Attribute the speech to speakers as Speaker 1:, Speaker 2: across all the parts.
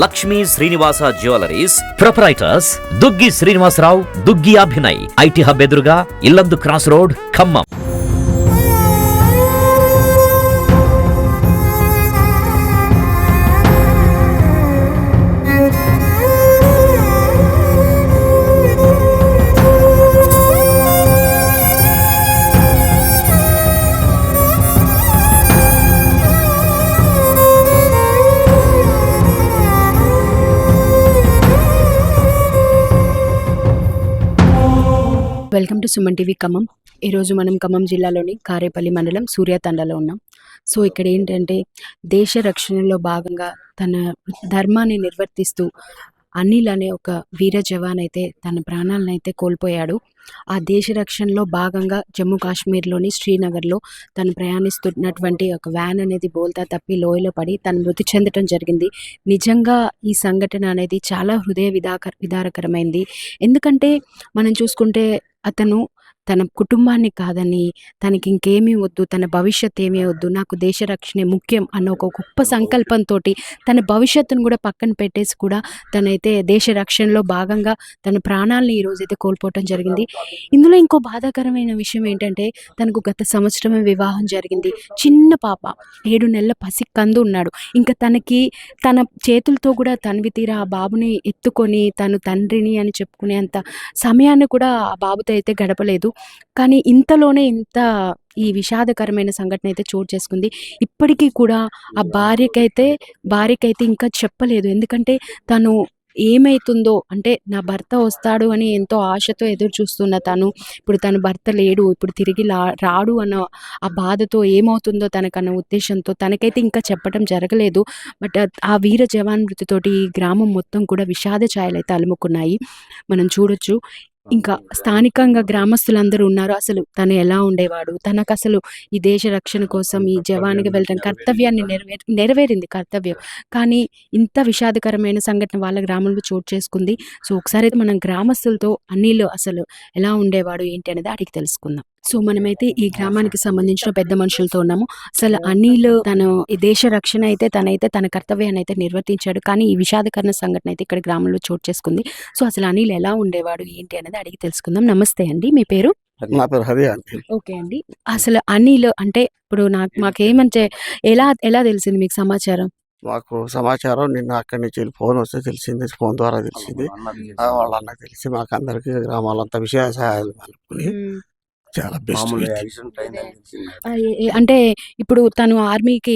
Speaker 1: Lakshmi Srinivasa jewelleries proprietors Duggi Srinivasarao, Duggi Abhinay, IT hub ఎదురుగా Yellandu cross road, Khammam.
Speaker 2: Welcome to Suman TV Khammam. ఈరోజు మనం ఖమ్మం జిల్లాలోని కారేపల్లి మండలం సూర్యాతండలో ఉన్నాం. సో ఇక్కడ ఏంటంటే దేశ రక్షణలో భాగంగా తన ధర్మాన్ని నిర్వర్తిస్తూ అనిల్ అనే ఒక వీర జవాన్ అయితే తన ప్రాణాలను అయితే కోల్పోయాడు. ఆ దేశ రక్షణలో భాగంగా జమ్మూ కాశ్మీర్లోని శ్రీనగర్లో తను ప్రయాణిస్తున్నటువంటి ఒక వ్యాన్ అనేది బోల్తా తప్పి లోయలో పడి తను మృతి చెందడం జరిగింది. నిజంగా ఈ సంఘటన అనేది చాలా హృదయ విదారకరమైంది. ఎందుకంటే మనం చూసుకుంటే అతను తన కుటుంబాన్ని కాదని, తనకి ఇంకేమీ వద్దు, తన భవిష్యత్తు ఏమీ వద్దు, నాకు దేశ రక్షణే ముఖ్యం అన్న ఒక గొప్ప సంకల్పంతో తన భవిష్యత్తును కూడా పక్కన పెట్టేసి కూడా తనైతే దేశ రక్షణలో భాగంగా తన ప్రాణాలను ఈరోజైతే కోల్పోవటం జరిగింది. ఇందులో ఇంకో బాధాకరమైన విషయం ఏంటంటే తనకు గత సంవత్సరమే వివాహం జరిగింది. చిన్న పాప 7 నెలల పసి కందు ఉన్నాడు. ఇంకా తనకి తన చేతులతో కూడా తనివి తీరా ఆ బాబుని ఎత్తుకొని తను తండ్రిని అని చెప్పుకునే అంత సమయాన్ని కూడా ఆ బాబుతో అయితే గడపలేదు. కానీ ఇంతలోనే ఇంత ఈ విషాదకరమైన సంఘటన అయితే చోటు చేసుకుంది. ఇప్పటికీ కూడా ఆ భార్యకైతే ఇంకా చెప్పలేదు. ఎందుకంటే తను ఏమైతుందో, అంటే నా భర్త వస్తాడు అని ఎంతో ఆశతో ఎదురు చూస్తున్న తను ఇప్పుడు తన భర్త లేడు, ఇప్పుడు తిరిగి రాడు అన్న ఆ బాధతో ఏమవుతుందో తనకన్న ఉద్దేశంతో తనకైతే ఇంకా చెప్పడం జరగలేదు. బట్ ఆ వీర జవాన్ మృతితోటి ఈ గ్రామం మొత్తం కూడా విషాద ఛాయలు అయితే అలుముకున్నాయి. మనం చూడొచ్చు. ఇంకా స్థానికంగా గ్రామస్తులందరూ ఉన్నారు. అసలు తను ఎలా ఉండేవాడు, తనకు అసలు ఈ దేశ రక్షణ కోసం ఈ జవాన్గా వెళ్ళడం కర్తవ్యాన్ని నెరవేరింది కర్తవ్యం. కానీ ఇంత విషాదకరమైన సంఘటన వాళ్ళ గ్రామంలో చోటు చేసుకుంది. సో ఒకసారి అయితే మనం గ్రామస్తులతో అనిల్ అసలు ఎలా ఉండేవాడు ఏంటి అనేది అడిగి తెలుసుకుందాం. సో మనమైతే ఈ గ్రామానికి సంబంధించిన పెద్ద మనుషులతో ఉన్నాము. అసలు అనిల్ తను ఈ దేశ రక్షణ అయితే తన కర్తవ్యాన్ని అయితే నిర్వర్తించాడు. కానీ ఈ విషాదకరణ సంఘటన అయితే ఇక్కడ గ్రామంలో చోటు చేసుకుంది. సో అసలు అనిల్ ఎలా ఉండేవాడు ఏంటి అనేది అడిగి తెలుసుకుందాం. నమస్తే అండి, మీ పేరు?
Speaker 3: నా పేరు హరి అండి.
Speaker 2: ఓకే అండి. అసలు అనిల్ అంటే ఇప్పుడు మాకేమంటే ఎలా తెలిసింది మీకు సమాచారం?
Speaker 3: మాకు సమాచారం నిన్న అక్కడి నుంచి ఫోన్ వస్తే తెలిసింది, ఫోన్ ద్వారా తెలిసింది. వాళ్ళ అన్నకు తెలిసి మాకు అందరికి గ్రామాలంతా విషయ సహాయాలు కలుపుకుని చాలా బెస్ట్.
Speaker 2: అంటే ఇప్పుడు తను ఆర్మీకి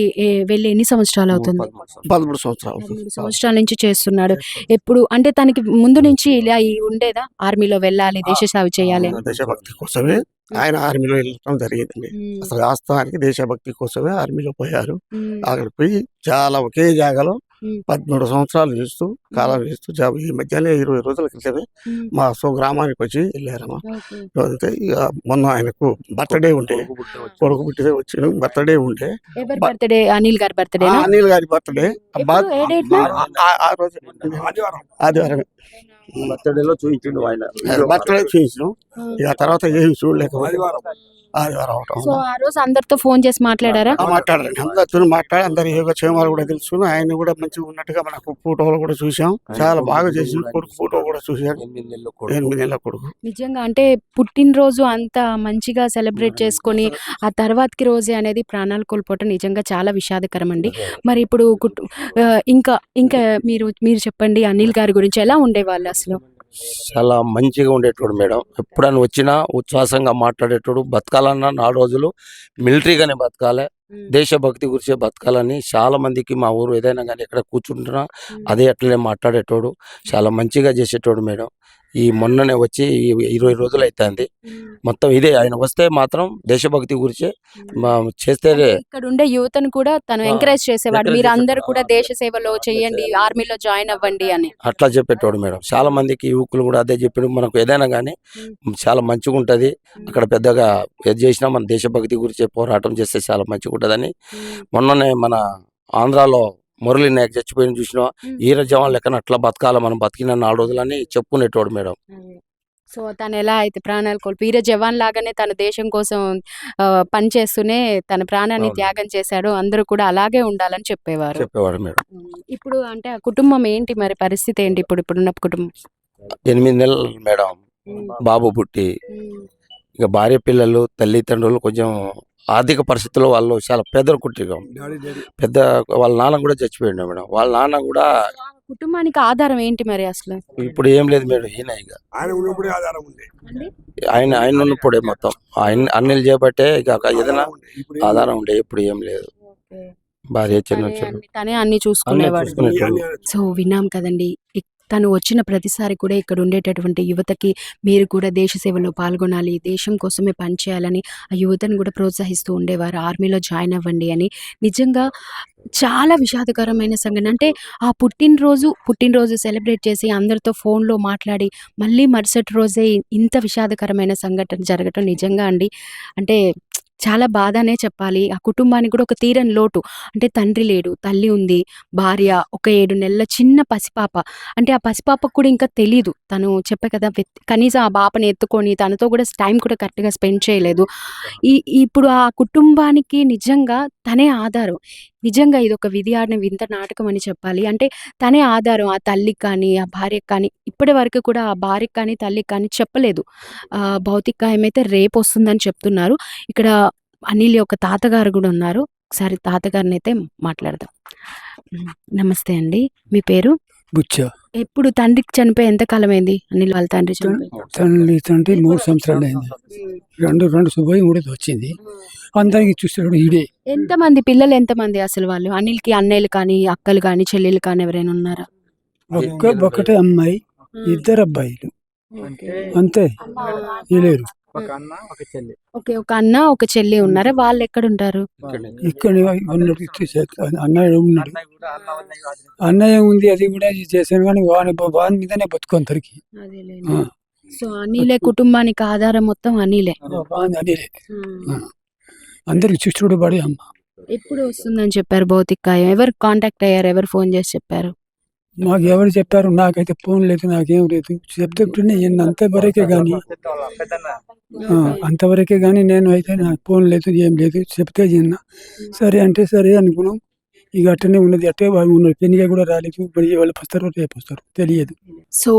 Speaker 2: వెళ్ళి ఎన్ని సంవత్సరాలు అవుతుంది?
Speaker 3: 13 సంవత్సరాలు.
Speaker 2: 13 సంవత్సరాల నుంచి చేస్తున్నాడు. ఎప్పుడు అంటే తనకి ముందు నుంచి ఇలా ఉండేదా, ఆర్మీలో వెళ్ళాలి, దేశ సేవ చేయాలి?
Speaker 3: దేశభక్తి కోసమే ఆయన ఆర్మీలో వెళ్ళడం జరిగిందండి. అసలు వాస్తవానికి దేశభక్తి కోసమే ఆర్మీలో పోయారు. అక్కడ పోయి చాలా ఒకే జాగాలో 13 సంవత్సరాలు చూస్తూ కాలం చేస్తూ ఈ మధ్యనే 20 రోజుల క్రితమే మా గ్రామానికి వచ్చి వెళ్ళారమ్మా. ఇక మొన్న ఆయనకు బర్త్డే ఉండే, కొడుకు పుట్టితే వచ్చిన బర్త్డే ఉండే.
Speaker 2: అనిల్ గారి బర్త్డే.
Speaker 3: అనిల్ గారి బర్త్డే ఆ రోజు ఆదివారం
Speaker 4: బర్త్డేలో చూపించిండు ఆయన.
Speaker 3: బర్త్డే చూపించు. ఇక తర్వాత ఏమి చూడలేకపోతే ఆదివారం అవటం.
Speaker 2: సో ఆ రోజు అందరితో ఫోన్ చేసి మాట్లాడారా?
Speaker 3: మాట్లాడారండి. అందరితో మాట్లాడి అందరి యోగక్షేమాలు కూడా తెలుసుకుని ఆయన కూడా మంచిగా ఉన్నట్టుగా మనకు ఫోటోలు కూడా చూసాం. చాలా బాగా చేసి కొడుకు ఫోటో కూడా చూసాను. 8 నెలల కొడుకు. నిజంగా
Speaker 2: అంటే పుట్టినరోజు అంత మంచిగా సెలబ్రేట్ చేసుకొని ఆ తర్వాతకి రోజే అనేది ప్రాణాలు కోల్పోవటం నిజంగా చాలా విషాదకరం అండి. మరి ఇప్పుడు ఇంకా మీరు చెప్పండి, అనిల్ గారి గురించి ఎలా ఉండేవాళ్ళు అసలు?
Speaker 4: చాలా మంచిగా ఉండేటోడు మేడం. ఎప్పుడైనా వచ్చినా ఉచ్ఛ్వాసంగా మాట్లాడేటోడు. బతకాలన్నా 4 రోజులు మిలిటరీగానే బతకాలి, దేశభక్తి గురించి బతకాలని చాలా మందికి మా ఊరు ఏదైనా కానీ ఎక్కడ కూర్చుంటున్నా అదే అట్లనే మాట్లాడేటోడు. చాలా మంచిగా చేసేటోడు మేడం. ఈ మొన్ననే వచ్చి 20 రోజులు అవుతుంది. మొత్తం ఇదే ఆయన వస్తే మాత్రం దేశభక్తి గురించి చేస్తే
Speaker 2: ఇక్కడ ఉండే యువతను కూడా తను ఎంకరేజ్ చేసేవాడు. మీరు అందరూ కూడా దేశ సేవలో చేయండి, ఆర్మీలో జాయిన్ అవ్వండి అని
Speaker 4: అట్లా చెప్పేటోడు మేడం. చాలా మందికి యువకులు కూడా అదే చెప్పాడు. మనకు ఏదైనా కానీ చాలా మంచిగా ఉంటది. అక్కడ పెద్దగా ఏది చేసినా మన దేశభక్తి గురించి పోరాటం చేస్తే చాలా మంచిగా ఉంటదని మొన్ననే మన ఆంధ్రాలో మురళీ నాయక్ చచ్చిపోయిన చూసినా ఈర జవాన్ లెక్కన అట్లా బతకాల, మనం బతికిన 4 రోజులని చెప్పుకునేటోడు మేడం.
Speaker 2: సో తను ఎలా అయితే ప్రాణాలు వీర జవాన్ లాగానే తన దేశం కోసం పనిచేస్తూనే తన ప్రాణాన్ని
Speaker 4: అవును.
Speaker 2: త్యాగం చేశాడు. అందరూ కూడా అలాగే ఉండాలని చెప్పేవారు.
Speaker 4: చెప్పేవాడు మేడం.
Speaker 2: ఇప్పుడు అంటే ఆ కుటుంబం ఏంటి మరి పరిస్థితి ఏంటి ఇప్పుడున్న కుటుంబం?
Speaker 4: 8 నెలలు మేడం బాబు పుట్టి, ఇక భార్య పిల్లలు తల్లిదండ్రులు కొంచెం ఆర్థిక పరిస్థితుల్లో వాళ్ళు చాలా పేదల కుటుంబం. పెద్ద వాళ్ళ నాన్న కూడా చచ్చిపోయిండు మేడం. వాళ్ళ నాన్న కూడా
Speaker 2: కుటుంబానికి ఆధారం ఏంటి మరి అసలు?
Speaker 4: ఇప్పుడు ఏం లేదు మేడం. ఈయన ఇక
Speaker 3: ఆయన ఉన్నప్పుడే ఆధారం ఉంది.
Speaker 4: ఆయన ఉన్నప్పుడే మొత్తం ఆయన అన్నిలు చేపట్టే ఇక ఏదైనా ఆధారం ఉండే. ఇప్పుడు ఏం లేదు. భార్య చిన్న
Speaker 2: తనే అన్ని చూసుకునేవాడు. సో విన్నాం కదండి. తను వచ్చిన ప్రతిసారి కూడా ఇక్కడ ఉండేటటువంటి యువతకి మీరు కూడా దేశ సేవలో పాల్గొనాలి, దేశం కోసమే పనిచేయాలని ఆ యువతను కూడా ప్రోత్సహిస్తూ ఉండేవారు. ఆర్మీలో జాయిన్ అవ్వండి అని. నిజంగా చాలా విషాదకరమైన సంఘటన. అంటే ఆ పుట్టినరోజు సెలబ్రేట్ చేసి అందరితో ఫోన్లో మాట్లాడి మళ్ళీ మరుసటి రోజే ఇంత విషాదకరమైన సంఘటన జరగటం నిజంగా అండి అంటే చాలా బాధనే చెప్పాలి. ఆ కుటుంబానికి కూడా ఒక తీరని లోటు. అంటే తండ్రి లేడు, తల్లి ఉంది, భార్య, ఒక 7 నెలల చిన్న పసిపాప. అంటే ఆ పసిపాపకు కూడా ఇంకా తెలీదు. తను చెప్పే కదా కనీసం ఆ పాపని ఎత్తుకొని తనతో కూడా టైం కూడా కరెక్ట్‌గా స్పెండ్ చేయలేదు. ఇప్పుడు ఆ కుటుంబానికి నిజంగా తనే ఆధారం. నిజంగా ఇదొక విధి ఆడిన వింత నాటకం అని చెప్పాలి. అంటే తనే ఆధారం. ఆ తల్లికి కానీ, ఆ భార్యకి కానీ ఇప్పటి వరకు కూడా ఆ భార్యకి కానీ, తల్లికి కానీ చెప్పలేదు. భౌతిక గాయమైతే రేపొస్తుందని చెప్తున్నారు. ఇక్కడ అనిల్ యొక్క తాతగారు కూడా ఉన్నారు. ఒకసారి తాతగారినైతే మాట్లాడదాం. నమస్తే అండి. మీ పేరు?
Speaker 5: బుచ్చ.
Speaker 2: ఎప్పుడు తండ్రికి చనిపోయి ఎంత కాలమైంది? అనిల్ వాళ్ళ తండ్రి చనిపోయి?
Speaker 5: తండ్రి 3 సంవత్సరాలు అయింది. రెండు సుబోయి మూడోది వచ్చింది. అందరికి చూసాడు ఈడే.
Speaker 2: ఎంతమంది పిల్లలు? ఎంతమంది అసలు వాళ్ళు? అనిల్కి అన్నయ్యలు కానీ, అక్కలు కానీ, చెల్లెలు కానీ ఎవరైనా ఉన్నారా?
Speaker 5: ఒకటే అమ్మాయి, 2 అబ్బాయిలు అంతే. లేరు.
Speaker 2: ఓకే. ఒక అన్న ఒక చెల్లి ఉన్నారా? వాళ్ళు ఎక్కడ ఉంటారు?
Speaker 5: ఇక్కడ ఉన్నట్టు అన్నయ్య ఉన్నాడు. అన్నయ్య ఉంది, అది కూడా చేశాను కానీ వాని మీదనే బతుకు అందరికి.
Speaker 2: సో అనిలే కుటుంబానికి ఆధారం మొత్తం అనిలే.
Speaker 5: అనిలే అందరికి చూసుడు పడి అమ్మ.
Speaker 2: ఎప్పుడు వస్తుందని చెప్పారు భౌతిక గాయం? ఎవరు కాంటాక్ట్ అయ్యారు? ఎవరు ఫోన్ చేసి చెప్పారు?
Speaker 5: మాకు ఎవరు చెప్పారు? నాకైతే ఫోన్ లేదు, నాకేం లేదు. చెప్తుంటే అంతవరకే కానీ నేను అయితే నాకు ఫోన్ లేదు, ఏం లేదు. చెప్తే చిన్న సరే అంటే సరే అనుకున్నాం. ఇక అట్టనే ఉన్నది. అట్టే వాళ్ళు ఉన్నారు. పెళ్లిగా కూడా రాలేదు. వాళ్ళు వస్తారు, రేపు వస్తారు, తెలియదు.
Speaker 2: సో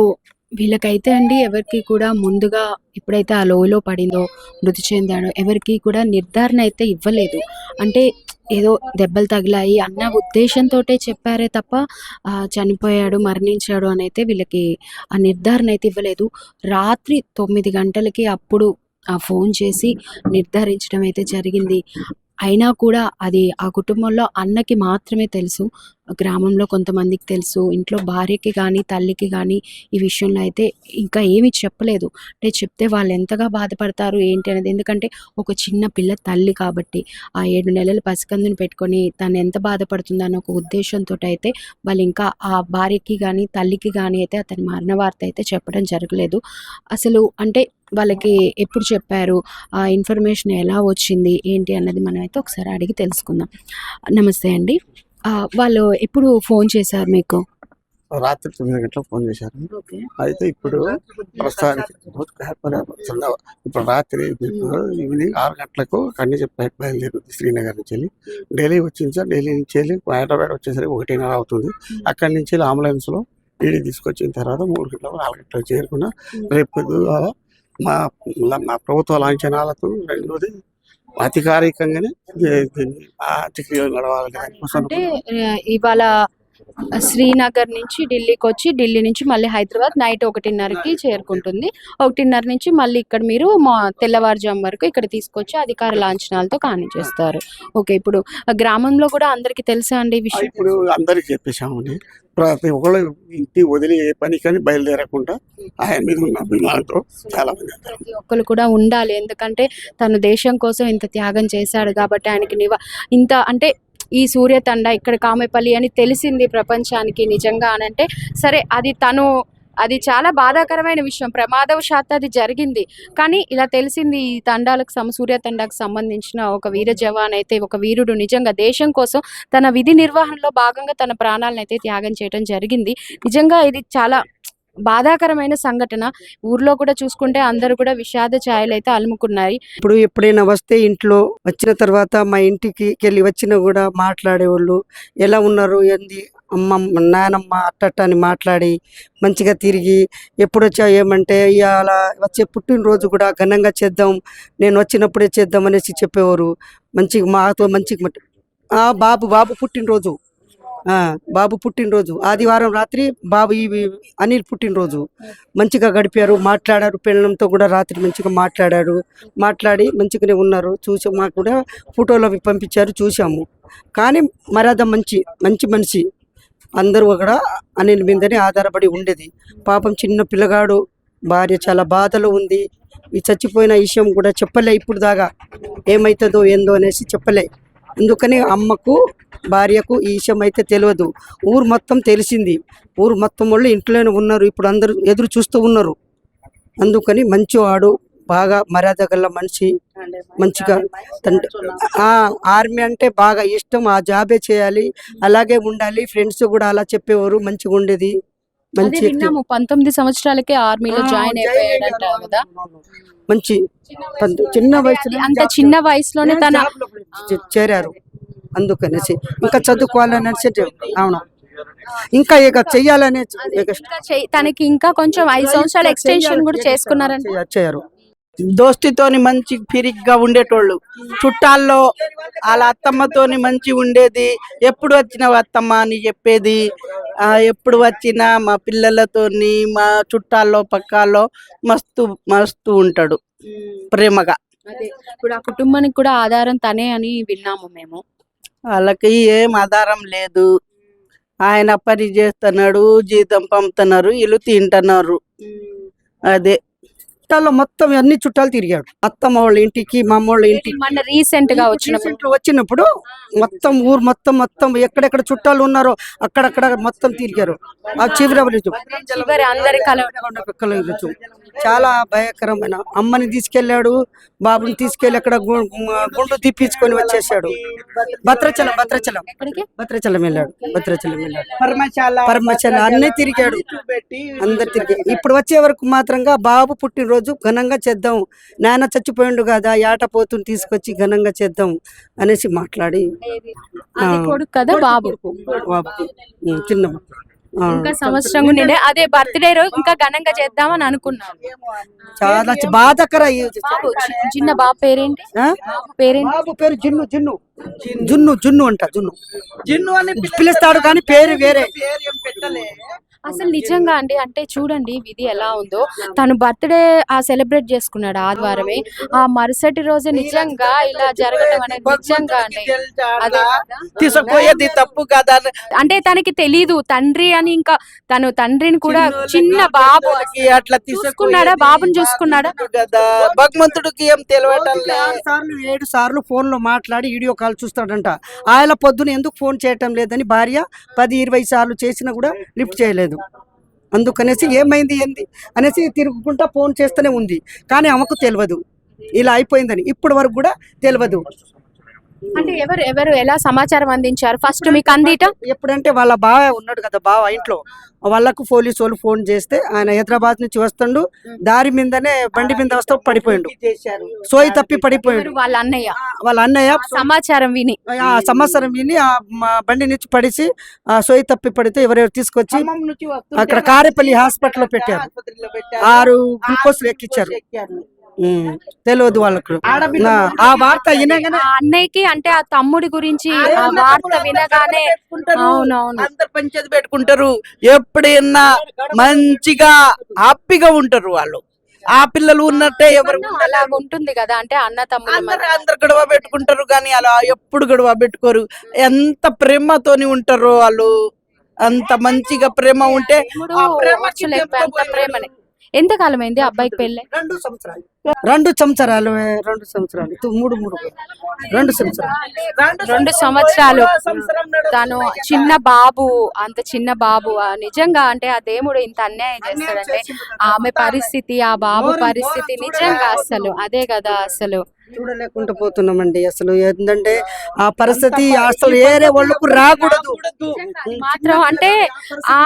Speaker 2: వీళ్ళకైతే అండి ఎవరికి కూడా ముందుగా ఎప్పుడైతే ఆ లోయలో పడిందో, మృతి చెందాడో ఎవరికి కూడా నిర్ధారణ అయితే ఇవ్వలేదు. అంటే ఏదో దెబ్బలు తగిలాయి అన్న ఉద్దేశంతోటే చెప్పారే తప్ప చనిపోయాడు, మరణించాడు అని అయితే వీళ్ళకి ఆ నిర్ధారణ అయితే ఇవ్వలేదు. రాత్రి 9 గంటలకి అప్పుడు ఫోన్ చేసి నిర్ధారించడం అయితే జరిగింది. అయినా కూడా అది ఆ కుటుంబంలో అన్నకి మాత్రమే తెలుసు. గ్రామంలో కొంతమందికి తెలుసు. ఇంట్లో భార్యకి కానీ, తల్లికి కానీ ఈ విషయంలో అయితే ఇంకా ఏమీ చెప్పలేదు. అంటే చెప్తే వాళ్ళు ఎంతగా బాధపడతారు ఏంటి అనేది. ఎందుకంటే ఒక చిన్న పిల్ల తల్లి కాబట్టి ఆ 7 నెలల పసికందుని పెట్టుకొని తను ఎంత బాధపడుతుందో అన్న ఒక ఉద్దేశంతో అయితే వాళ్ళు ఇంకా ఆ భార్యకి కానీ, తల్లికి కానీ అయితే అతని మరణ వార్త అయితే చెప్పడం జరగలేదు. అసలు అంటే వాళ్ళకి ఎప్పుడు చెప్పారు, ఆ ఇన్ఫర్మేషన్ ఎలా వచ్చింది ఏంటి అన్నది మనం అయితే ఒకసారి అడిగి తెలుసుకుందాం. నమస్తే అండి. వాళ్ళు ఎప్పుడు ఫోన్ చేశారు మీకు?
Speaker 3: రాత్రి 9 గంటలకు ఫోన్ చేశారు. అయితే ఇప్పుడు ప్రస్తుతానికి ఇప్పుడు రాత్రి ఈవినింగ్ 6 గంటలకు అన్ని బయలుదేరుతుంది శ్రీనగర్ నుంచి వెళ్ళి. ఢిల్లీ వచ్చింది సార్. ఢిల్లీ నుంచి వెళ్ళి హైదరాబాద్ వచ్చేసరికి 1:30 అవుతుంది. అక్కడి నుంచి వెళ్ళి అంబులెన్స్లో ఈడీ తీసుకొచ్చిన తర్వాత 3 గంటలకు 4 గంటలకు చేరుకున్న. రేపు మా ప్రభుత్వ లాంఛనాలకు రెండోది అధికారికంగానే నడవాలి.
Speaker 2: అంటే ఇవాళ శ్రీనగర్ నుంచి ఢిల్లీకి వచ్చి, ఢిల్లీ నుంచి మళ్ళీ హైదరాబాద్ నైట్ 1:30కి చేరుకుంటుంది. 1:30 నుంచి మళ్ళీ ఇక్కడ మీరు తెల్లవారుజాము వరకు ఇక్కడ తీసుకొచ్చి అధికార లాంఛనాలతో కానిచేస్తారు. ఓకే. ఇప్పుడు గ్రామంలో కూడా అందరికి తెలుసా అండి ఈ విషయం?
Speaker 3: ఇప్పుడు అందరికి చెప్పేశామండి. ప్రతి ఒక్కళ్ళు ఇంటి వదిలి ఏ పనికని బయలుదేరకుండా ఆయన మీద ఉన్న అభిమానంతో చాలా మంది
Speaker 2: ప్రతి ఒక్కరు కూడా ఉండాలి. ఎందుకంటే తను దేశం కోసం ఇంత త్యాగం చేశాడు కాబట్టి ఆయనకి ఇంత అంటే ఈ సూర్యతండ ఇక్కడ కామెపల్లి అని తెలిసింది ప్రపంచానికి నిజంగా అనంటే సరే అది చాలా బాధాకరమైన విషయం. ప్రమాదవశాత్తు అది జరిగింది. కానీ ఇలా తెలిసింది ఈ తండాలకు సూర్య తండాకు సంబంధించిన ఒక వీర జవాన్ అయితే, ఒక వీరుడు నిజంగా దేశం కోసం తన విధి నిర్వహణలో భాగంగా తన ప్రాణాలను అయితే త్యాగం చేయడం జరిగింది. నిజంగా ఇది చాలా బాధాకరమైన సంఘటన. ఊర్లో కూడా చూసుకుంటే అందరూ కూడా విషాద ఛాయలు అయితే అలుముకున్నాయి.
Speaker 6: ఇప్పుడు ఎప్పుడైనా వస్తే ఇంట్లో వచ్చిన తర్వాత మా ఇంటికి వెళ్ళి వచ్చినా కూడా మాట్లాడేవాళ్ళు, ఎలా ఉన్నారు ఏంది అమ్మ నాయనమ్మ అట్టట్ట అని మాట్లాడి మంచిగా తిరిగి ఎప్పుడు వచ్చావు ఏమంటే ఇవాళ వచ్చే పుట్టినరోజు కూడా ఘనంగా చేద్దాం, నేను వచ్చినప్పుడే చేద్దాం అనేసి చెప్పేవారు. మంచిగా మాతో మంచిగా బాబు పుట్టినరోజు, బాబు పుట్టినరోజు ఆదివారం రాత్రి బాబు అనిల్ పుట్టినరోజు మంచిగా గడిపారు, మాట్లాడారు. పిల్లలతో కూడా రాత్రి మంచిగా మాట్లాడి మంచిగానే ఉన్నారు. చూసి మాకు కూడా ఫోటోలు అవి పంపించారు, చూసాము. కానీ మర్యాద మంచి మనిషి, అందరూ కూడా అనిల్ మీదనే ఆధారపడి ఉండేది. పాపం చిన్న పిల్లగాడు, భార్య చాలా బాధలో ఉంది. ఈ చచ్చిపోయిన విషయం కూడా చెప్పలే, ఇప్పుడు దాకా ఏమవుతుందో ఏందో అనేసి చెప్పలే. అందుకని అమ్మకు భార్యకు ఈ విషయం అయితే తెలియదు. ఊరు మొత్తం తెలిసింది, ఊరు మొత్తం వాళ్ళు ఇంట్లోనే ఉన్నారు, ఇప్పుడు అందరూ ఎదురు చూస్తూ ఉన్నారు. అందుకని మంచివాడు, బాగా మర్యాద గల మనిషి, మంచిగా ఆర్మీ అంటే బాగా ఇష్టం, ఆ జాబే చేయాలి, అలాగే ఉండాలి. ఫ్రెండ్స్ కూడా అలా చెప్పేవారు, మంచిగా ఉండేది. మంచి
Speaker 2: 19 సంవత్సరాలకే ఆర్మీలో జాయిన్ అయిపోయాడంట కదా.
Speaker 6: మంచి చిన్న వయసులో
Speaker 2: అంత చిన్న వయసులోనే తన
Speaker 6: చేరారు. అందుకనేసి ఇంకా చదువుకోవాలనేసి అవును, ఇంకా ఇక చెయ్యాలనే
Speaker 2: తనకి ఇంకా కొంచెం 5 సంవత్సరాల ఎక్స్టెన్షన్ కూడా చేసుకున్నారంట.
Speaker 6: చేయరు.
Speaker 7: దోస్తితోని మంచి ఫిరిగ్గా ఉండేటోళ్ళు, చుట్టాల్లో వాళ్ళ అత్తమ్మతోని మంచి ఉండేది. ఎప్పుడు వచ్చినావు అత్తమ్మ అని చెప్పేది. ఎప్పుడు వచ్చినా మా పిల్లలతోని మా చుట్టాల్లో పక్కాల్లో మస్తు ఉంటాడు ప్రేమగా.
Speaker 2: ఇప్పుడు ఆ కుటుంబానికి కూడా ఆధారం తనే అని విన్నాము మేము.
Speaker 7: వాళ్ళకి ఏం ఆధారం లేదు, ఆయన పని చేస్తున్నాడు, జీతం పంపుతున్నారు, వీళ్ళు తింటున్నారు. అదే
Speaker 6: చుట్టాల్లో మొత్తం అన్ని చుట్టాలు తిరిగాడు. అత్తమ్మ వాళ్ళ ఇంటికి, మా అమ్మ వాళ్ళ ఇంటికి.
Speaker 2: మన రీసెంట్ గా
Speaker 6: వచ్చినప్పుడు మొత్తం ఊరు మొత్తం ఎక్కడెక్కడ చుట్టాలు ఉన్నారో అక్కడక్కడ మొత్తం తిరిగారు. ఆ చివరి
Speaker 2: అందరి
Speaker 6: కలవచ్చు. చాలా భయంకరమైన. అమ్మని తీసుకెళ్లాడు, బాబుని తీసుకెళ్లి అక్కడ గుండు తిప్పించుకొని వచ్చేసాడు. భద్రాచలం వెళ్ళాడు. పరమశాల అన్నీ తిరిగాడు, అందరు తిరిగాడు. ఇప్పుడు వచ్చే వరకు మాత్రంగా బాబు పుట్టినరోజు ఘనంగా చేద్దాం, నాన్న చచ్చిపోయిండు కదా, ఏటపోతుని తీసుకొచ్చి ఘనంగా చేద్దాం అనేసి మాట్లాడి
Speaker 2: కదా బాబు
Speaker 6: చిన్న
Speaker 2: ఇంకా సంవత్సరం నిండే అదే బర్త్డే రోజు ఇంకా ఘనంగా చేద్దామని అనుకున్నాను.
Speaker 6: చాలా బాధకర.
Speaker 2: చిన్న బాబు పేరేంటి?
Speaker 6: బాబు పేరు జున్ను అంట. జున్ను అని పిలుస్తాడు కానీ పేరు వేరే.
Speaker 2: అసలు నిజంగా అండి, అంటే చూడండి విధి ఎలా ఉందో. తను బర్త్డే సెలబ్రేట్ చేసుకున్నాడు ఆదివారమే, ఆ మరుసటి రోజు నిజంగా ఇలా జరగడం అనేది నిజంగా అండి
Speaker 7: తీసుకుపోయేది తప్పు కదా.
Speaker 2: అంటే తనకి తెలీదు తండ్రి అని. ఇంకా తను తండ్రిని కూడా చిన్న బాబు
Speaker 7: అట్లా
Speaker 2: తీసుకున్నాడా, బాబుని చూసుకున్నాడా
Speaker 7: కదా. భగవంతుడికి ఏం తెలియటం
Speaker 6: 7 సార్లు ఫోన్ లో మాట్లాడి వీడియో కాల్ చూస్తాడంట. ఆయన పొద్దున ఎందుకు ఫోన్ చేయటం లేదని భార్య 10-20 సార్లు చేసినా కూడా లిఫ్ట్ చేయలేదు. అందుకనేసి ఏమైంది ఏంది అనేసి తిరుగుకుంటా ఫోన్ చేస్తూనే ఉంది. కానీ ఆమెకు తెలియదు ఇలా అయిపోయిందని, ఇప్పటి వరకు కూడా తెలియదు.
Speaker 2: అంటే ఎవరు ఎలా సమాచారం అందించారు ఫస్ట్ మీకు అందీట?
Speaker 6: ఎప్పుడంటే వాళ్ళ బావ ఉన్నాడు కదా, బావ ఇంట్లో, వాళ్ళకు పోలీసు వాళ్ళు ఫోన్ చేస్తే ఆయన హైదరాబాద్ నుంచి వస్తుండు, దారి మీదనే బండి మీద వస్తూ పడిపోయిండు, సోయి తప్పి పడిపోయాడు.
Speaker 2: వాళ్ళ అన్నయ్య
Speaker 6: సమాచారం విని ఆ బండి నుంచి పడిసి సోయి తప్పి పడితే ఎవరెవరు తీసుకొచ్చి అక్కడ కారేపల్లి హాస్పిటల్ లో పెట్టారు. 6 గ్లూకోజ్లు ఎక్కించారు. తెలియదు వాళ్ళకు ఆ వార్త వినగానే.
Speaker 2: అన్నయ్యకి అంటే ఆ తమ్ముడి గురించి ఆ వార్త వినగానే
Speaker 7: అందరు పంచేది పెట్టుకుంటారు. ఎప్పుడైనా మంచిగా హ్యాపీగా ఉంటారు వాళ్ళు. ఆ పిల్లలు ఉన్నట్టే ఎవరు
Speaker 2: అలా ఉంటుంది కదా. అంటే అన్న తమ్ముడు
Speaker 7: అందరు గొడవ పెట్టుకుంటారు కానీ అలా ఎప్పుడు గొడవ పెట్టుకోరు. ఎంత ప్రేమతోని ఉంటారు వాళ్ళు, అంత మంచిగా ప్రేమ ఉంటే
Speaker 2: ప్రేమనే. ఎంత కాలం అయింది అబ్బాయికి పెళ్ళి?
Speaker 6: 2 సంవత్సరాలు 2 సంవత్సరాలు 2
Speaker 2: సంవత్సరాలు. తను చిన్న బాబు, అంత చిన్న బాబు. నిజంగా అంటే ఆ దేవుడు ఇంత అన్యాయం చేస్తాడంటే ఆమె పరిస్థితి, ఆ బాబు పరిస్థితి నిజంగా అసలు అదే కదా. అసలు
Speaker 6: చూడలేకుండా పోతున్నామండి. అసలు ఏంటంటే ఆ పరిస్థితి అసలు వేరే వాళ్ళకు రాకూడదు.
Speaker 2: అది మాత్రం అంటే ఆ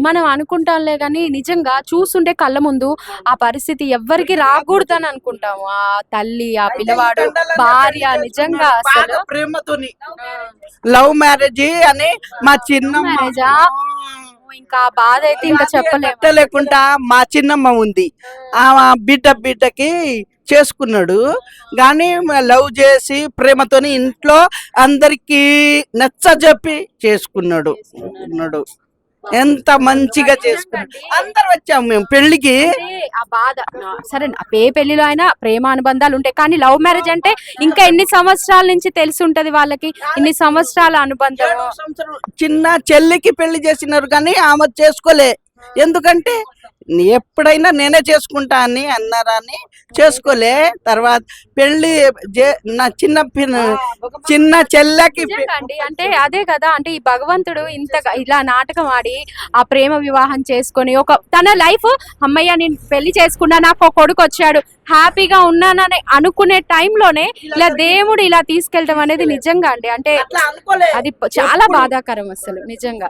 Speaker 2: మనం అనుకుంటాంలే కానీ నిజంగా చూస్తుంటే కళ్ళ ముందు ఆ పరిస్థితి ఎవ్వరికి రాకూడదు అని అనుకుంటాము. ఆ తల్లి, ఆ పిల్లవాడు, భార్య నిజంగా అసలు
Speaker 7: బాగా ప్రేమతోని లవ్ మ్యారేజ్ అని మా చిన్న
Speaker 2: మ్యారేజా ఇంకా ఆ బాధ అయితే ఇంకా చెప్పలేము.
Speaker 7: లేకుండా మా చిన్నమ్మ ఉంది, ఆ బిడ్డకి చేసుకున్నాడు. కానీ లవ్ చేసి ప్రేమతోని ఇంట్లో అందరికి నచ్చజెప్పి చేసుకున్నాడు. ఎంత మంచిగా చేసుకున్నాడు. అందరు వచ్చాము మేము పెళ్లికి.
Speaker 2: అంటే ఆ బాధ సరే ఏ పెళ్లిలో అయినా ప్రేమ అనుబంధాలు ఉంటాయి కానీ లవ్ మ్యారేజ్ అంటే ఇంకా ఎన్ని సంవత్సరాల నుంచి తెలిసి ఉంటది వాళ్ళకి, ఇన్ని సంవత్సరాల అనుబంధం.
Speaker 7: 7 సంవత్సరాలు చిన్న చెల్లికి పెళ్లి చేసినారు కానీ ఆమె చేసుకోలే. ఎందుకంటే ఎప్పుడైనా నేనే చేసుకుంటా అని అన్నారని చేసుకోలే. తర్వాత పెళ్లి నా చిన్న చెల్లెకి
Speaker 2: నిజంగా అండి అంటే అదే కదా, అంటే ఈ భగవంతుడు ఇంతగా ఇలా నాటకం ఆడి ఆ ప్రేమ వివాహం చేసుకొని ఒక తన లైఫ్ అమ్మయ్య నేను పెళ్లి చేసుకున్నా, నాకు ఒక కొడుకు వచ్చాడు, హ్యాపీగా ఉన్నానని అనుకునే టైంలోనే ఇలా దేవుడు ఇలా తీసుకెళ్ళటం అనేది నిజంగా అండి అంటే
Speaker 7: అట్లా అనుకోలే.
Speaker 2: అది చాలా బాధాకరం అసలు నిజంగా.